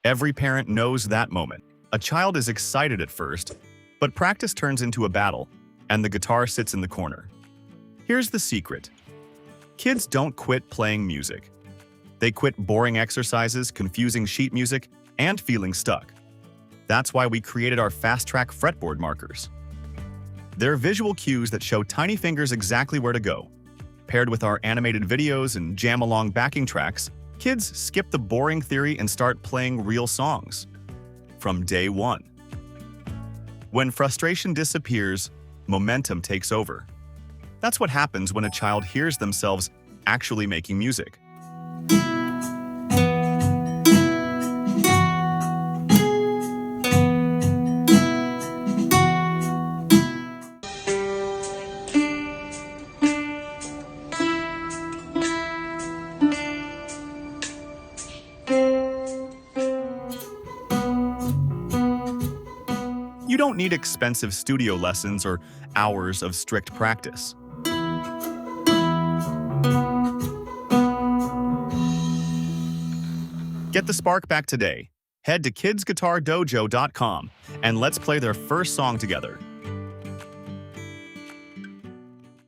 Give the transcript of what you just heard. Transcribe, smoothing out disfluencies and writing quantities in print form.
Every parent knows that moment. A child is excited at first, but practice turns into a battle, and the guitar sits in the corner. Here's the secret. Kids don't quit playing music. They quit boring exercises, confusing sheet music, and feeling stuck. That's why we created our Fast Track Fretboard Markers. They're visual cues that show tiny fingers exactly where to go. Paired with our animated videos and jam-along backing tracks, kids skip the boring theory and start playing real songs. From day one. When frustration disappears, momentum takes over. That's what happens when a child hears themselves actually making music. You don't need expensive studio lessons or hours of strict practice. Get the spark back today. Head to kidsguitardojo.com and let's play their first song together.